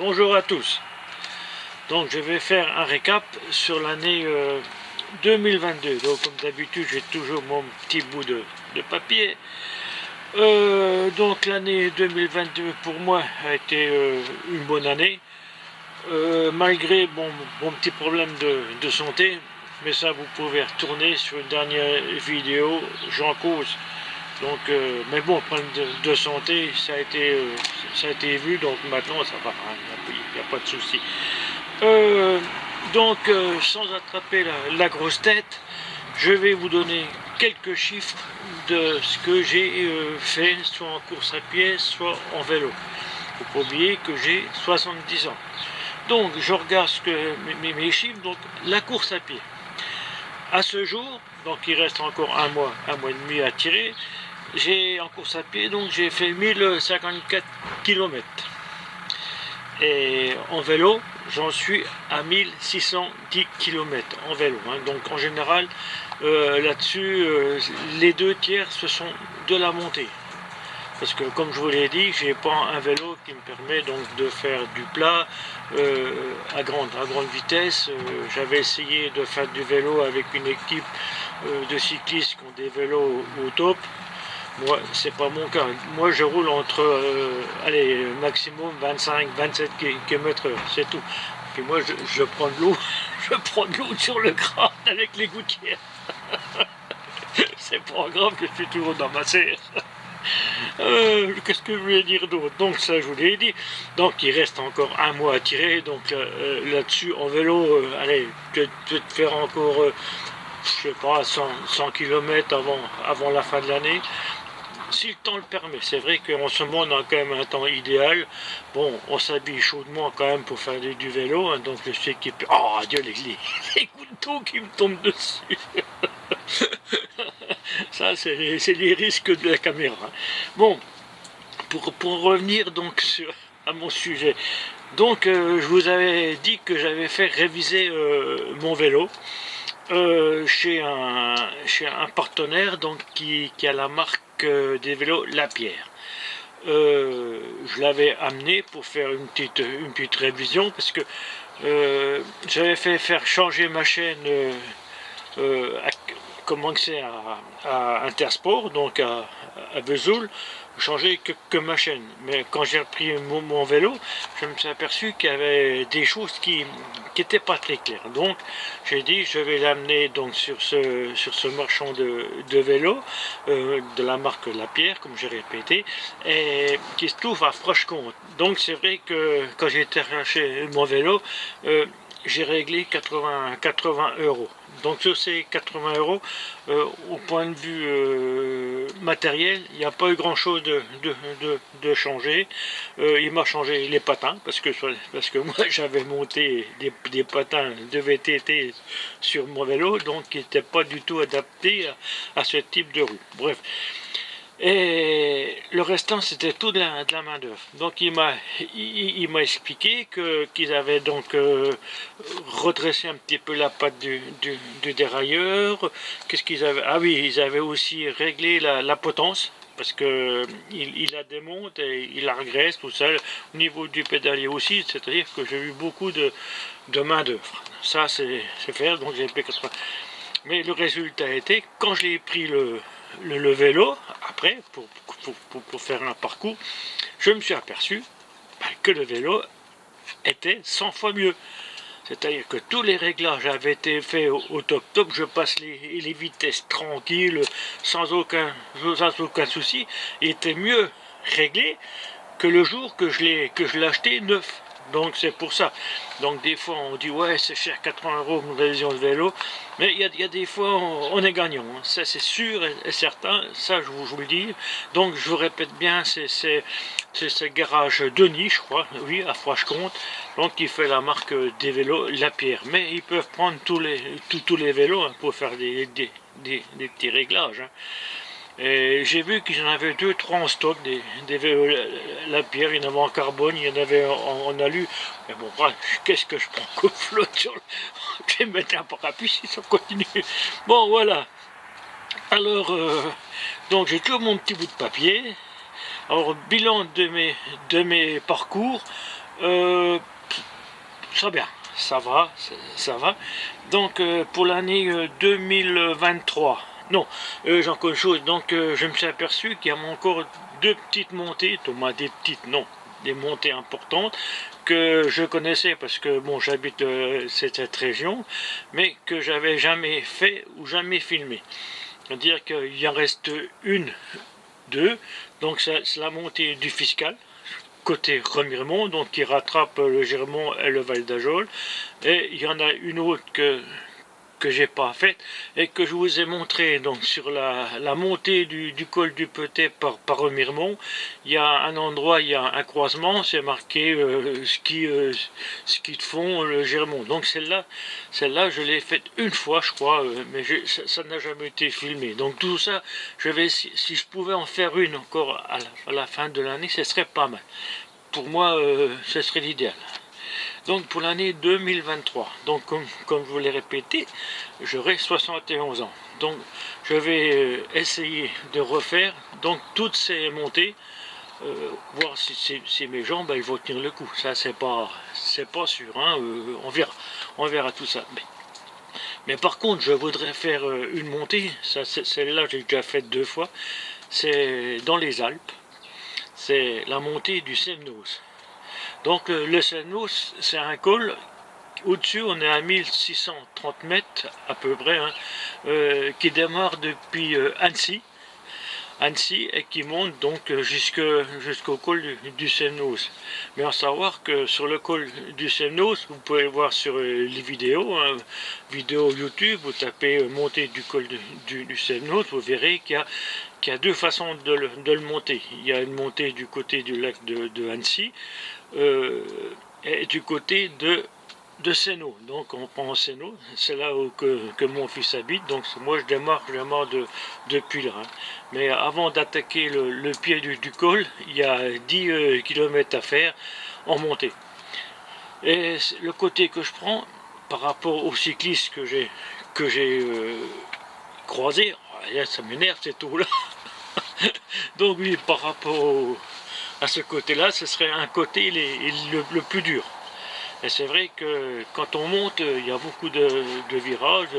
Bonjour à tous. Donc je vais faire un récap sur l'année 2022. Donc comme d'habitude j'ai toujours mon petit bout de papier. Donc l'année 2022 pour moi a été une bonne année. Malgré mon petit problème de santé. Mais ça vous pouvez retourner sur une dernière vidéo, j'en cause. Donc, mais bon, problème de santé, ça a été vu, donc maintenant ça va, il n'y a pas de souci. Sans attraper la grosse tête, je vais vous donner quelques chiffres de ce que j'ai fait, soit en course à pied, soit en vélo. Il ne faut pas oublier que j'ai 70 ans. Donc, je regarde mes chiffres, donc la course à pied. À ce jour, donc il reste encore un mois et demi à tirer, j'ai en course à pied, donc j'ai fait 1054 km. Et en vélo, j'en suis à 1610 km en vélo. Donc en général, là-dessus, les 2 tiers, ce sont de la montée. Parce que comme je vous l'ai dit, j'ai pas un vélo qui me permet donc de faire du plat à grande vitesse. J'avais essayé de faire du vélo avec une équipe de cyclistes qui ont des vélos au top. Moi, c'est pas mon cas. Moi, je roule entre, maximum 25-27 km/h, c'est tout. Puis moi, je prends de l'eau, je prends de l'eau sur le crâne avec les gouttières. C'est pas grave que je suis toujours dans ma serre. Qu'est-ce que je voulais dire d'autre? Donc ça je vous l'ai dit. Donc il reste encore un mois à tirer. Donc là-dessus en vélo, tu peux te faire encore, je sais pas, 100 km avant la fin de l'année. Si le temps le permet, c'est vrai qu'en ce moment on a quand même un temps idéal. Bon, on s'habille chaudement quand même pour faire du vélo, donc je sais qu'il peut... Oh Dieu, les gouttes d'eau qui me tombent dessus. Ça, c'est les risques de la caméra. Bon, pour revenir donc à mon sujet. Donc, je vous avais dit que j'avais fait réviser mon vélo chez un partenaire donc, qui a la marque des vélos Lapierre. Je l'avais amené pour faire une petite révision parce que j'avais fait faire changer ma chaîne comment que c'est à Intersport, donc à Vesoul, changer que ma chaîne. Mais quand j'ai repris mon vélo, je me suis aperçu qu'il y avait des choses qui n'étaient pas très claires. Donc j'ai dit je vais l'amener donc sur ce marchand de vélo de la marque Lapierre, comme j'ai répété, et qui se trouve à Franche-Comté. Donc c'est vrai que quand j'ai été chercher mon vélo, j'ai réglé 80 €. Donc sur ces 80 €, au point de vue matériel, il n'y a pas eu grand chose de changer. Il m'a changé les patins, parce que moi j'avais monté des patins de VTT sur mon vélo, donc qui n'étaient pas du tout adaptés à ce type de rue. Bref. Et le restant c'était tout de la main d'œuvre. Donc il m'a expliqué qu'ils avaient donc redressé un petit peu la patte du dérailleur. Qu'est-ce qu'ils avaient? Ah oui, ils avaient aussi réglé la potence, parce que il la démonte et il la regraisse, tout ça. Au niveau du pédalier aussi, c'est-à-dire que j'ai eu beaucoup de main d'œuvre. Ça c'est faire, donc j'ai payé 80. Mais le résultat a été, quand j'ai pris le vélo, après, pour faire un parcours, je me suis aperçu que le vélo était 100 fois mieux. C'est-à-dire que tous les réglages avaient été faits au top. Je passe les vitesses tranquilles, sans aucun souci. Il était mieux réglé que le jour que je l'ai acheté neuf. Donc c'est pour ça. Donc des fois on dit ouais c'est cher, 80 € une révision de vélo, mais il y a des fois on est gagnant, hein. Ça c'est sûr et certain, ça je vous le dis. Donc je vous répète bien, c'est ce garage Denis, je crois, oui, à Franche-Comté, donc qui fait la marque des vélos Lapierre. Mais ils peuvent prendre tous les vélos, hein, pour faire des petits réglages, hein. Et j'ai vu qu'ils en avaient 2-3 en stock, des vélos Lapierre. Il y en avait en carbone, il y en avait en alu. Mais bon, qu'est-ce que je prends comme flotte sur le... Je vais mettre un parapluie si ça continue. Bon, voilà. Alors, donc j'ai toujours mon petit bout de papier. Alors, bilan de mes parcours. Ça bien, ça va, ça va. Donc pour l'année 2023, non, j'ai encore une chose, donc je me suis aperçu qu'il y a encore deux petites montées, des petites, non, des montées importantes que je connaissais parce que bon, j'habite cette région, mais que j'avais jamais fait ou jamais filmé. C'est-à-dire qu'il en reste une, deux, donc c'est la montée du Fiscal, côté Remiremont, donc qui rattrape le Girmont et le Val d'Ajol. Et il y en a une autre que j'ai pas faite et que je vous ai montré donc sur la montée du col du Petit par Remiremont. Il y a un endroit, il y a un croisement, c'est marqué ski de fond le Girmont. Donc celle-là je l'ai faite une fois je crois, mais ça n'a jamais été filmé. Donc tout ça, si je pouvais en faire une encore à la fin de l'année, ce serait pas mal. Pour moi, ce serait l'idéal. Donc pour l'année 2023, donc comme je vous l'ai répété, j'aurai 71 ans. Donc je vais essayer de refaire donc toutes ces montées, voir si mes jambes elles vont tenir le coup. Ça c'est pas sûr, hein, on verra tout ça. Mais par contre, je voudrais faire une montée, celle-là j'ai déjà faite 2 fois, c'est dans les Alpes, c'est la montée du Semnoz. Donc le Semnoz, c'est un col, au-dessus on est à 1630 mètres à peu près, hein, qui démarre depuis Annecy et qui monte donc jusqu'au col du Semnoz. Mais à savoir que sur le col du Semnoz, vous pouvez voir sur les vidéos, hein, vidéos YouTube, vous tapez montée du col du Semnoz, vous verrez qu'il y a deux façons de le monter. Il y a une montée du côté du lac de Annecy et du côté de Sénaux. Donc on prend Sénaux, c'est là où que mon fils habite, donc moi je démarre depuis là. Mais avant d'attaquer le pied du col, il y a 10 km à faire en montée. Et le côté que je prends par rapport aux cyclistes que j'ai croisés, ça m'énerve c'est tout là. Donc oui, par rapport à ce côté-là, ce serait un côté le plus dur. Et c'est vrai que quand on monte, il y a beaucoup de virages,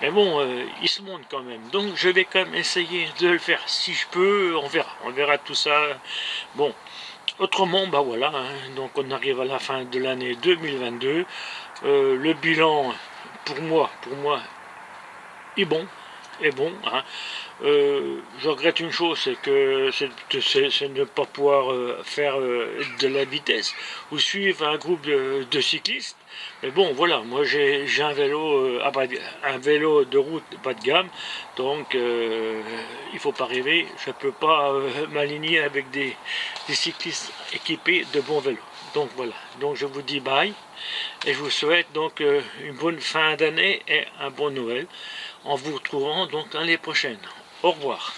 mais bon, il se monte quand même. Donc je vais quand même essayer de le faire si je peux, on verra tout ça. Bon, autrement, bah voilà, hein, donc on arrive à la fin de l'année 2022. Le bilan, pour moi, est bon. Hein. Je regrette une chose, c'est de ne pas pouvoir faire de la vitesse ou suivre un groupe de cyclistes. Mais bon, voilà, moi j'ai un vélo, un vélo de route bas de gamme, donc il faut pas rêver. Je ne peux pas m'aligner avec des cyclistes équipés de bons vélos. Donc voilà, donc je vous dis bye et je vous souhaite donc une bonne fin d'année et un bon Noël en vous retrouvant donc l'année prochaine. Au revoir.